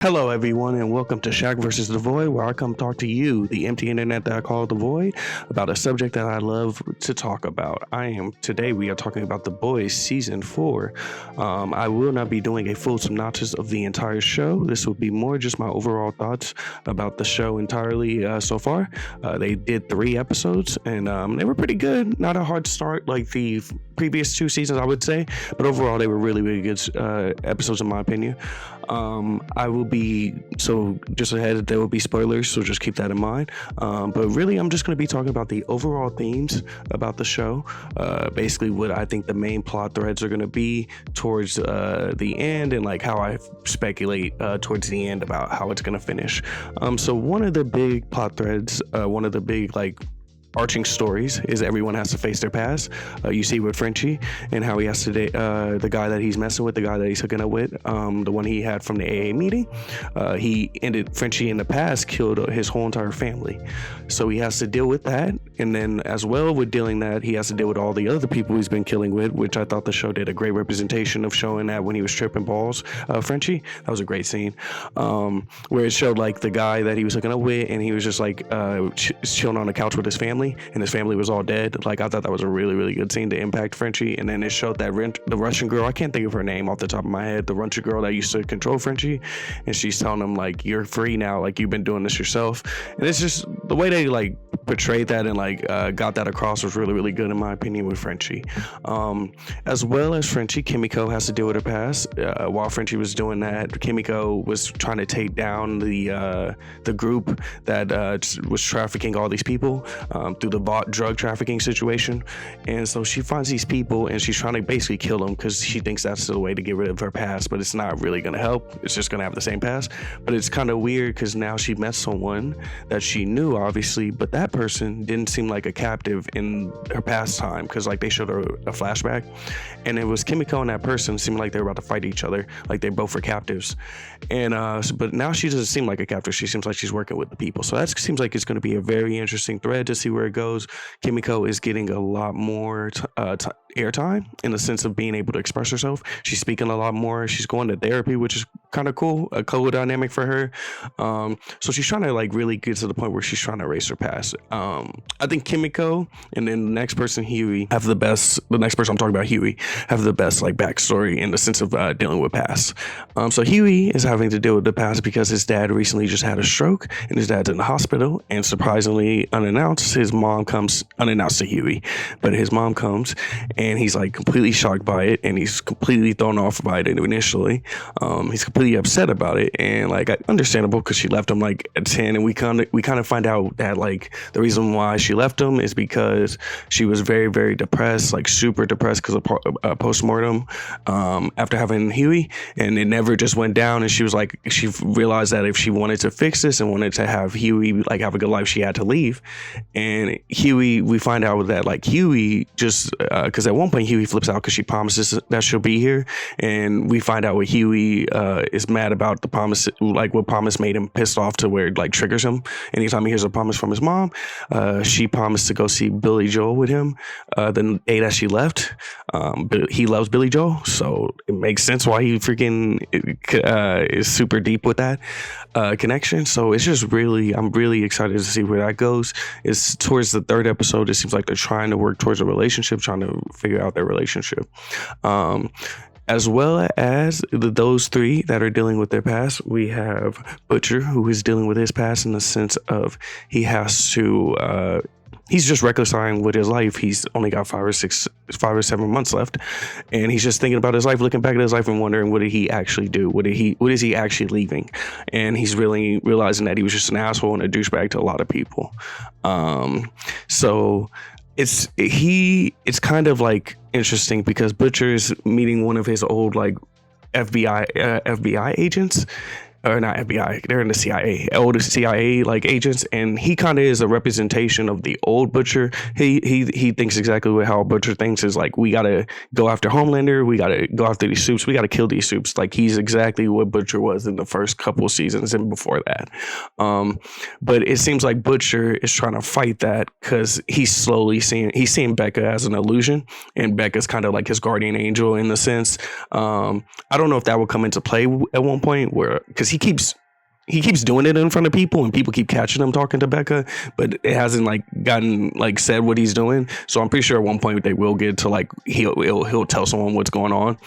Hello, everyone, and welcome to Shaq versus the Void, where I come talk to you, the empty internet that I call the Void, about a subject that I love to talk about. Today we are talking about The Boys Season 4. I will not be doing a full synopsis of the entire show. This will be more just my overall thoughts about the show entirely so far. They did 3 episodes, and they were pretty good. Not a hard start like the previous 2 seasons, I would say, but overall they were really, really good episodes in my opinion. I will be, so just ahead, there will be spoilers, so just keep that in mind. But really, I'm just going to be talking about the overall themes about the show, basically what I think the main plot threads are going to be towards the end, and like how I speculate towards the end about how it's going to finish. So one of the big plot threads, one of the big arching stories is everyone has to face their past. You see with Frenchie and how he has to date the guy that he's messing with, the guy that he's hooking up with, the one he had from the AA meeting. Frenchie in the past killed his whole entire family, so he has to deal with that. And then as well with dealing that, he has to deal with all the other people he's been killing with, which I thought the show did a great representation of, showing that when he was tripping balls, Frenchie, that was a great scene, where it showed like the guy that he was hooking up with, and he was just like chilling on the couch with his family, and his family was all dead. Like, I thought that was a really, really good scene to impact Frenchie. And then it showed that the Russian girl, I can't think of her name off the top of my head, the Russian girl that used to control Frenchie, and she's telling him like, you're free now, like you've been doing this yourself. And it's just the way they like portrayed that and got that across was really, really good in my opinion with Frenchie. As well as Frenchie, Kimiko has to deal with her past. While Frenchie was doing that, Kimiko was trying to take down the group that was trafficking all these people through the drug trafficking situation. And so she finds these people and she's trying to basically kill them because she thinks that's the way to get rid of her past, but it's not really going to help. It's just going to have the same past. But it's kind of weird because now she met someone that she knew, obviously, but that person didn't seem like a captive in her past time, because like they showed her a flashback, and it was Kimiko and that person seemed like they were about to fight each other, like they both were captives. And but now she doesn't seem like a captive. She seems like she's working with the people. So that seems like it's going to be a very interesting thread to see where it goes. Kimiko is getting a lot more airtime in the sense of being able to express herself. She's speaking a lot more. She's going to therapy, which is kind of cool, a cool dynamic for her. So she's trying to like really get to the point where she's trying to erase her past. I think Kimiko and then the next person, Huey, have the best. The next person I'm talking about, Huey, have the best like backstory in the sense of dealing with past. So Huey is having to deal with the past because his dad recently just had a stroke and his dad's in the hospital, and surprisingly unannounced, his mom comes, unannounced to Huey, but his mom comes and he's like completely shocked by it, and he's completely thrown off by it initially. He's completely upset about it, and like understandable because she left him like at 10, and we kind of find out that like the reason why she left him is because she was very, very depressed, like super depressed because of postmortem after having Huey, and it never just went down. And she was like, she realized that if she wanted to fix this and wanted to have Huey like have a good life, she had to leave. And Huey, we find out that like Huey just because at one point Huey flips out because she promises that she'll be here, and we find out what Huey is mad about the promise, like what promise made him pissed off to where it like triggers him anytime he hears a promise from his mom. She promised to go see Billy Joel with him the day that she left. He loves Billy Joel, so it makes sense why he freaking is super deep with that connection. So it's just really, I'm really excited to see where that goes. It's towards the 3rd episode. It seems like they're trying to work towards a relationship, trying to figure out their relationship. As well as those 3 that are dealing with their past, we have Butcher, who is dealing with his past in the sense of he has to he's just reconciling with his life. He's only got 5 or 7 months left, and he's just thinking about his life, looking back at his life and wondering, what did he actually do? What is he actually leaving? And he's really realizing that he was just an asshole and a douchebag to a lot of people. So it's kind of like interesting because Butcher is meeting one of his old like FBI agents, or not FBI, they're in the CIA, old CIA like agents, and he kind of is a representation of the old Butcher. He thinks exactly what how Butcher thinks is like, we gotta go after Homelander, we gotta go after these soups, we gotta kill these soups. Like he's exactly what Butcher was in the first couple seasons and before that. But it seems like Butcher is trying to fight that because he's seeing Becca as an illusion, and Becca's kind of like his guardian angel in the sense. I don't know if that will come into play at one point where because he keeps doing it in front of people, and people keep catching him talking to Becca, but it hasn't like gotten like said what he's doing. So I'm pretty sure at one point they will get to like he'll tell someone what's going on.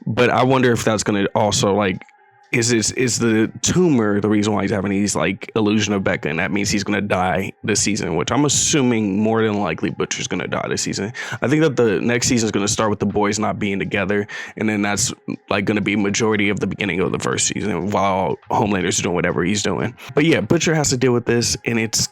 But I wonder if that's going to also like is the tumor the reason why he's having these like illusion of Becca, and that means he's going to die this season, which I'm assuming more than likely Butcher's going to die this season. I think that the next season is going to start with the boys not being together, and then that's like going to be majority of the beginning of the first season while Homelander's doing whatever he's doing. But yeah, Butcher has to deal with this, and it's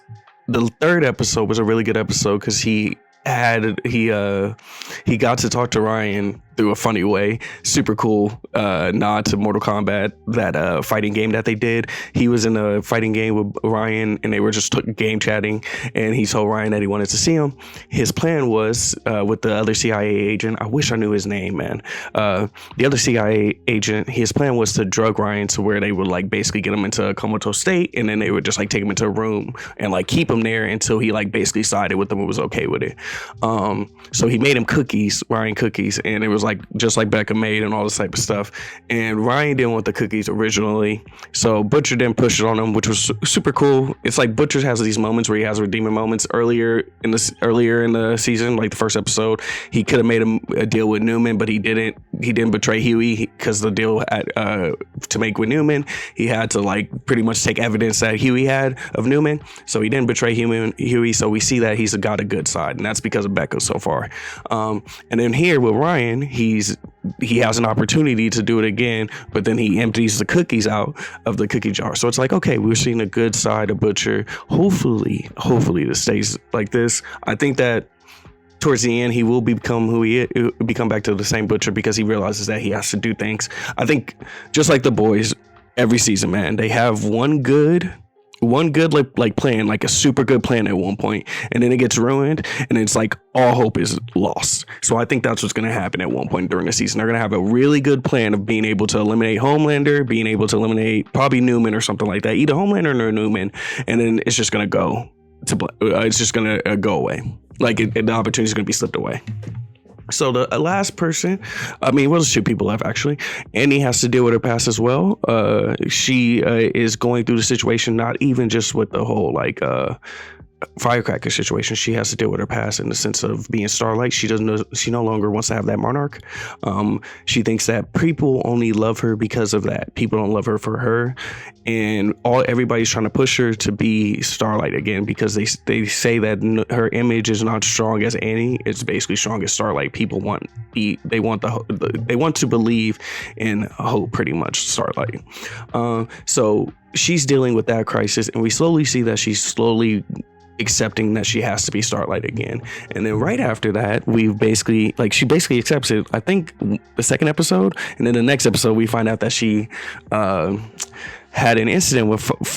the third episode was a really good episode because he got to talk to Ryan through a funny way. Super cool nod to Mortal Kombat, that fighting game that they did. He was in a fighting game with Ryan, and they were just game chatting, and he told Ryan that he wanted to see him. His plan was with the other CIA agent, I wish I knew his name, man. The other CIA agent, his plan was to drug Ryan to where they would like basically get him into a comatose state, and then they would just like take him into a room and like keep him there until he like basically sided with them and was okay with it. So he made him cookies, Ryan cookies, and it was like just like Becca made and all this type of stuff. And Ryan didn't want the cookies originally, so Butcher didn't push it on him, which was super cool. It's like Butcher has these moments where he has redeeming moments. Earlier in the season, like the first episode, he could have made a deal with Newman, but he didn't betray Huey because the deal to make with Newman, he had to like pretty much take evidence that Huey had of Newman, so he didn't betray Huey. So we see that he's got a good side, and that's because of Becca so far. And then here with Ryan, he has an opportunity to do it again, but then he empties the cookies out of the cookie jar. So it's like, okay, we're seeing a good side of Butcher. Hopefully this stays like this. I think that towards the end, he will become who he is, become back to the same Butcher, because he realizes that he has to do things. I think just like the boys, every season, man, they have one good like plan, like a super good plan at one point, and then it gets ruined, and it's like all hope is lost. So I think that's what's going to happen at one point during the season. They're going to have a really good plan of being able to eliminate Homelander, being able to eliminate probably Newman or something like that, either Homelander or Newman, and then it's just going to go away. Like the opportunity is going to be slipped away. So the last person, there's two people left actually. Annie has to deal with her past as well. She is going through the situation, not even just with the whole firecracker situation. She has to deal with her past in the sense of being Starlight. She no longer wants to have that monarch. She thinks that people only love her because of that. People don't love her for her, and everybody's trying to push her to be Starlight again, because they say that her image is not strong as Annie. It's basically strong as Starlight. People want to believe in hope, pretty much, Starlight. So she's dealing with that crisis, and we slowly see that she's slowly accepting that she has to be Starlight again. And then right after that, she basically accepts it, I think the second episode, and then the next episode we find out that she had an incident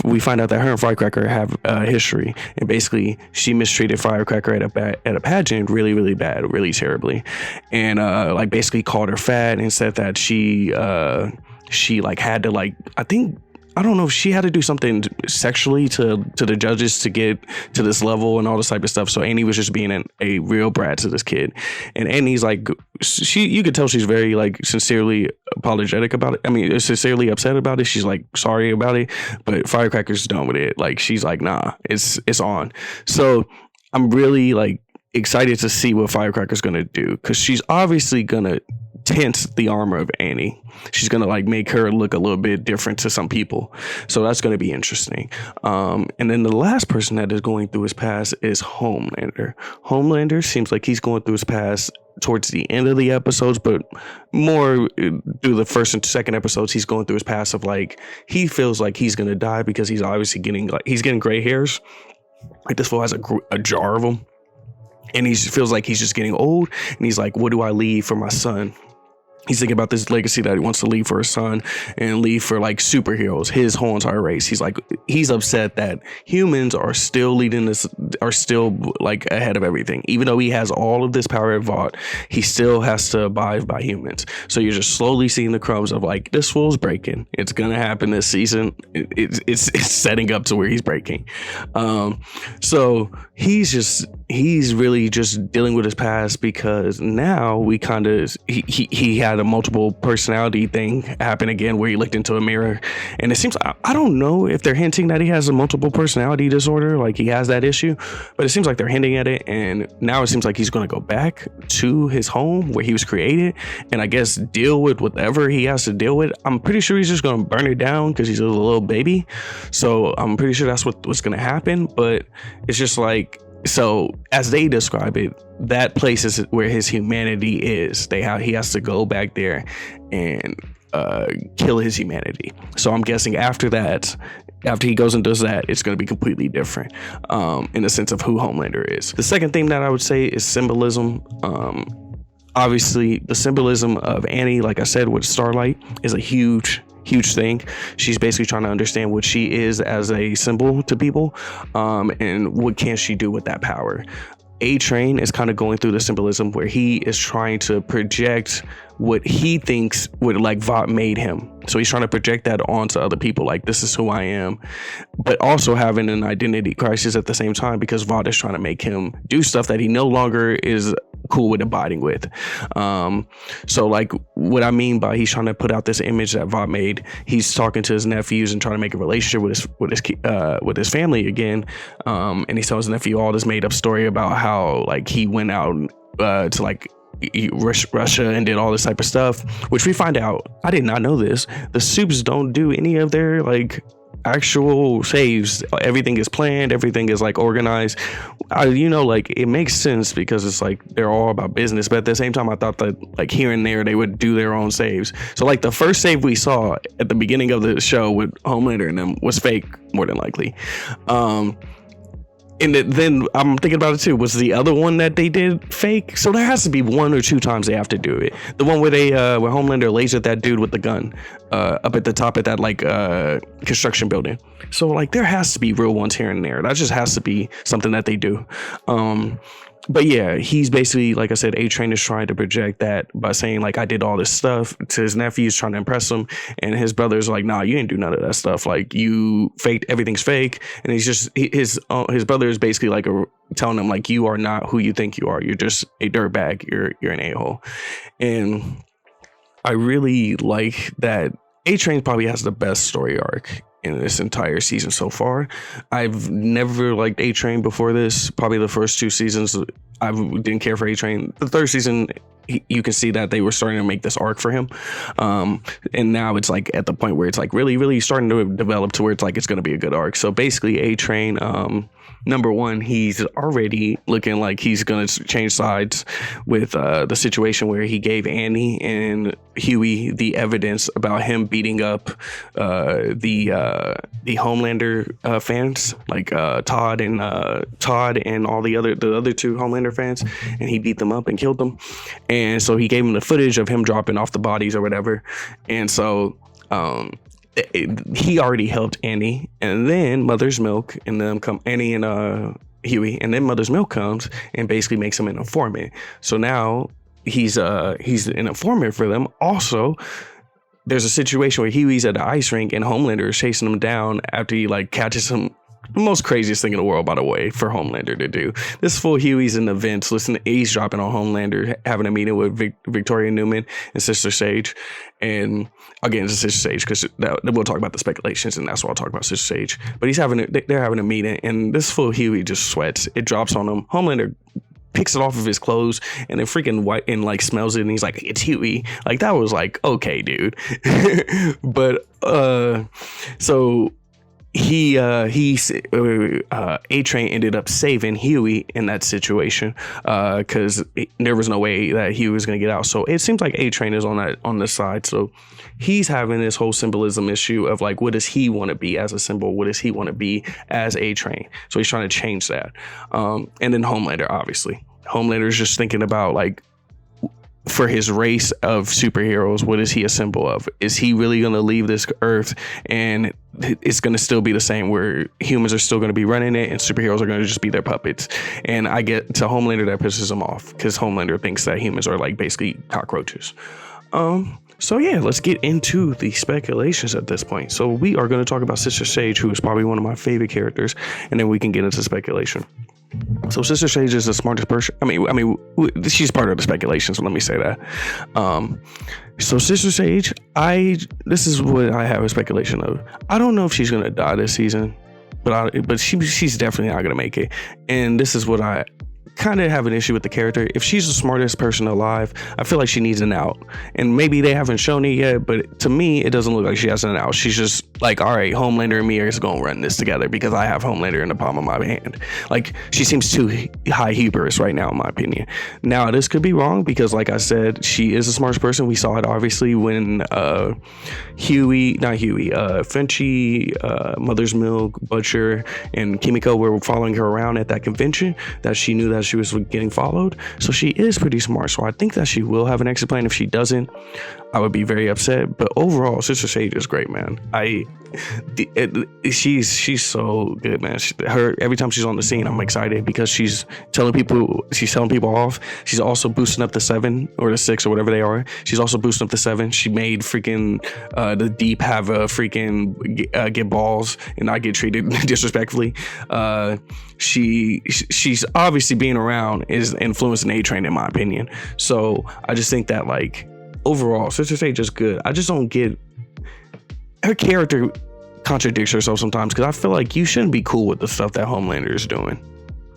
we find out that her and Firecracker have a history, and basically she mistreated Firecracker at a pageant really, really bad, really terribly, and basically called her fat and said that she had to I don't know if she had to do something sexually to the judges to get to this level and all this type of stuff. So Annie was just being a real brat to this kid. And Annie's you could tell she's very sincerely apologetic about it. Sincerely upset about it. She's sorry about it, but Firecracker's done with it. She's nah, it's on. So I'm really excited to see what Firecracker's going to do, because she's obviously going to tint the armor of Annie. She's gonna make her look a little bit different to some people, so that's gonna be interesting. And then the last person that is going through his past is Homelander. Homelander seems like he's going through his past towards the end of the episodes, but more through the first and second episodes, he's going through his past of he feels like he's gonna die, because he's obviously getting gray hairs. This fool has a jar of them, and he feels like he's just getting old, and he's what do I leave for my son? He's thinking about this legacy that he wants to leave for his son and leave for superheroes, his whole entire race. He's upset that humans are still ahead of everything. Even though he has all of this power at Vought, he still has to abide by humans. So you're just slowly seeing the crumbs of this fool's breaking. It's gonna happen this season. It's setting up to where he's breaking. So he's just he's really just dealing with his past, because now we kind of he had a multiple personality thing happen again, where he looked into a mirror, and it seems, I don't know if they're hinting that he has a multiple personality disorder, like he has that issue, but it seems like they're hinting at it. And now it seems like he's going to go back to his home where he was created, and I guess deal with whatever he has to deal with. I'm pretty sure he's just going to burn it down because he's a little baby, so I'm pretty sure that's what's going to happen. But it's just like, so as they describe it, that place is where his humanity is. He has to go back there and kill his humanity. So I'm guessing after he goes and does that, it's going to be completely different in the sense of who Homelander is. The second thing that I would say is symbolism. Obviously, the symbolism of Annie, like I said, with Starlight, is a huge thing. She's basically trying to understand what she is as a symbol to people, and what can she do with that power. A-Train is kind of going through the symbolism where he is trying to project what he thinks would, like, Vought made him. So he's trying to project that onto other people, like, this is who I am, but also having an identity crisis at the same time, because Vought is trying to make him do stuff that he no longer is cool with abiding with. So like, what I mean by he's trying to put out this image that Vought made, he's talking to his nephews and trying to make a relationship with his family again. And he tells his nephew all this made up story about how, like, he went out to, like, Russia and did all this type of stuff, which we find out, I did not know this, the Supes don't do any of their, like, actual saves. Everything is planned, everything is, like, organized. Like, it makes sense because it's like they're all about business, but at the same time I thought that, like, here and there they would do their own saves. So, like, the first save we saw at the beginning of the show with Homelander and them was fake, more than likely. And then I'm thinking about it too. Was the other one that they did fake? So there has to be 1 or 2 times they have to do it. The one where where Homelander lasered that dude with the gun up at the top of that, like, construction building. So, like, there has to be real ones here and there. That just has to be something that they do. But yeah, he's basically, like I said, A-Train is trying to project that by saying, like, I did all this stuff to his nephews, trying to impress him, and his brother's like, nah, you didn't do none of that stuff. Like, you faked, everything's fake. And he's just, his brother is basically like telling him, like, you are not who you think you are. You're just a dirtbag. You're an a-hole. And I really like that A-Train probably has the best story arc in this entire season so far. I've never liked A-Train before this. Probably the first 2 seasons I didn't care for A-Train. The third season, you can see that they were starting to make this arc for him, and now it's like at the point where it's like really starting to develop to where it's like it's going to be a good arc. So basically, A-Train, number one, he's already looking like he's going to change sides with the situation where he gave Annie and Huey the evidence about him beating up the Homelander fans, like Todd and all the other 2 Homelander fans, and he beat them up and killed them. And so he gave him the footage of him dropping off the bodies or whatever. And so he already helped Annie, and then Mother's Milk and them come, Annie and Huey, and then Mother's Milk comes and basically makes him an informant. So now he's an informant for them. Also, there's a situation where Huey's at the ice rink and Homelander is chasing him down after he, like, catches him. The most craziest thing in the world, by the way, for Homelander to do. This fool Huey's in the vents, listening to eavesdropping on Homelander, having a meeting with Victoria Newman and Sister Sage. And again, it's Sister Sage, because we'll talk about the speculations, and that's why I'll talk about Sister Sage. But they're having a meeting, and this fool Huey just sweats. It drops on him. Homelander picks it off of his clothes and then freaking white and, like, smells it, and he's like, it's Huey. Like, that was like, okay, dude. But so A-Train ended up saving Huey in that situation, because there was no way that Huey was going to get out. So it seems like A-Train is on this side. So he's having this whole symbolism issue of, like, what does he want to be as a symbol? What does he want to be as A-Train? So he's trying to change that. And then Homelander, obviously. Homelander is just thinking about, like, for his race of superheroes, what is he a symbol of? Is he really going to leave this earth and it's going to still be the same, where humans are still going to be running it and superheroes are going to just be their puppets? And I get to Homelander, that pisses him off, because Homelander thinks that humans are, like, basically cockroaches. So yeah, let's get into the speculations at this point. So we are going to talk about Sister Sage, who is probably one of my favorite characters, and then we can get into speculation. So Sister Sage is the smartest person. She's part of the speculation, so let me say that. So Sister Sage, this is what I have a speculation of. I don't know if she's gonna die this season, but she's definitely not gonna make it. And this is what I kind of have an issue with the character. If she's the smartest person alive, I feel like she needs an out, and maybe they haven't shown it yet, but to me it doesn't look like she has an out. She's just like, all right, Homelander and me are gonna run this together because I have Homelander in the palm of my hand. Like, she seems too high hubris right now, in my opinion. Now, this could be wrong because, like I said, she is the smartest person. We saw it obviously when Frenchie, Mother's Milk, Butcher, and Kimiko were following her around at that convention, that she knew that she was getting followed. So she is pretty smart. So I think that she will have an exit plan. If she doesn't, I would be very upset. But overall, Sister Sage is great, man. She's so good, man. Every time she's on the scene, I'm excited because she's telling people off. She's also boosting up the 7 or the 6 or whatever they are. She's also boosting up the 7. She made freaking the Deep have a freaking get balls and not get treated disrespectfully. She's obviously being around is influencing A-Train, in my opinion. So I just think that, like, overall, Sister Sage is good. I just don't get her character contradicts herself sometimes, because I feel like you shouldn't be cool with the stuff that Homelander is doing.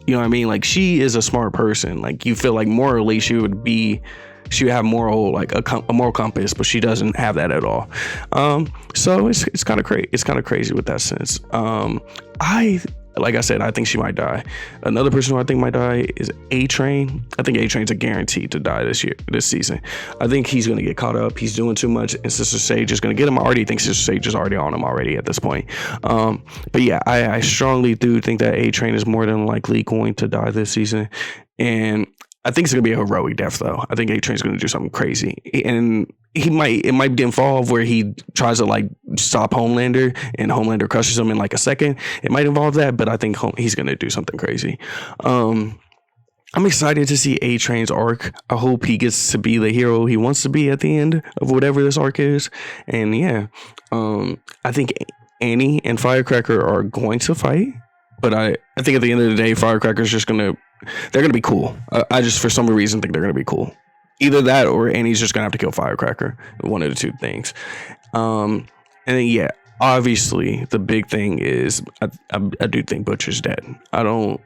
You know what I mean? Like, she is a smart person. Like, you feel like morally she would have moral, like a moral compass, but she doesn't have that at all. So it's kind of crazy. It's kind of crazy with that sense. Like I said, I think she might die. Another person who I think might die is A-Train. I think A-Train's a guarantee to die this season. I think he's going to get caught up. He's doing too much, and Sister Sage is going to get him. I already think Sister Sage is already on him already at this point. But yeah, I strongly do think that A-Train is more than likely going to die this season. And I think it's going to be a heroic death, though. I think A-Train's going to do something crazy. And it might involve where he tries to, like, stop Homelander and Homelander crushes him in like a second. It might involve that, but I think he's going to do something crazy. I'm excited to see A-Train's arc. I hope he gets to be the hero he wants to be at the end of whatever this arc is. And yeah, I think Annie and Firecracker are going to fight. But I think at the end of the day, Firecracker's just they're gonna be cool. I just, for some reason, think they're gonna be cool. Either that or Annie's just gonna have to kill Firecracker. One of the two things. And then yeah, obviously the big thing is I do think Butcher's dead. I don't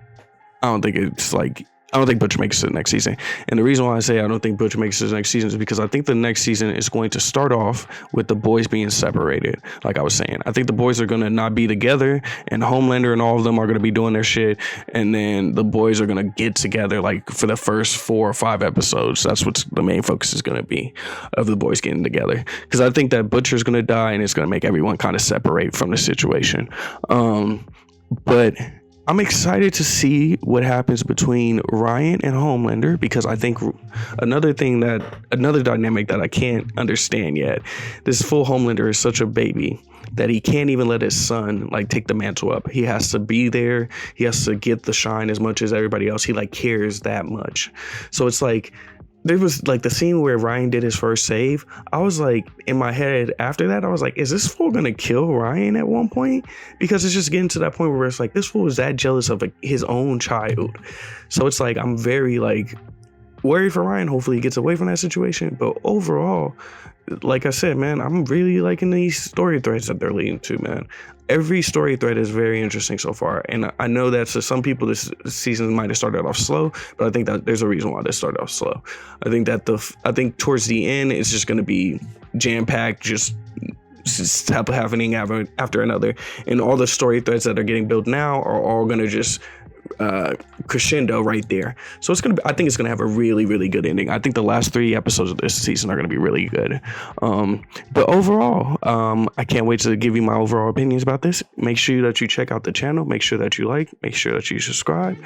think Butcher makes it next season. And the reason why I say I don't think Butcher makes it next season is because I think the next season is going to start off with the boys being separated. Like I was saying, I think the boys are going to not be together, and Homelander and all of them are going to be doing their shit. And then the boys are going to get together, like, for the first 4 or 5 episodes. That's what the main focus is going to be, of the boys getting together. Because I think that Butcher's going to die, and it's going to make everyone kind of separate from the situation. But I'm excited to see what happens between Ryan and Homelander, because I think another dynamic that I can't understand yet, this full Homelander is such a baby that he can't even let his son, like, take the mantle up. He has to be there. He has to get the shine as much as everybody else. He, like, cares that much. So it's like, there was, like, the scene where Ryan did his first save. I was like, in my head after that, I was like, is this fool gonna kill Ryan at one point? Because it's just getting to that point where it's like, this fool is that jealous of, like, his own child. So it's like, I'm very, like, worried for Ryan. Hopefully he gets away from that situation. But overall, like I said, man, I'm really liking these story threads that they're leading to, man. Every story thread is very interesting so far. And I know that to some people, this season might have started off slow, but I think that there's a reason why this started off slow. I think towards the end, it's just going to be jam-packed, just stuff happening after another. And all the story threads that are getting built now are all going to just crescendo right there. So I think it's gonna have a really, really good ending. I think the last 3 episodes of this season are gonna be really good. But overall, I can't wait to give you my overall opinions about this. Make sure that you check out the channel. Make sure that you like. Make sure that you subscribe.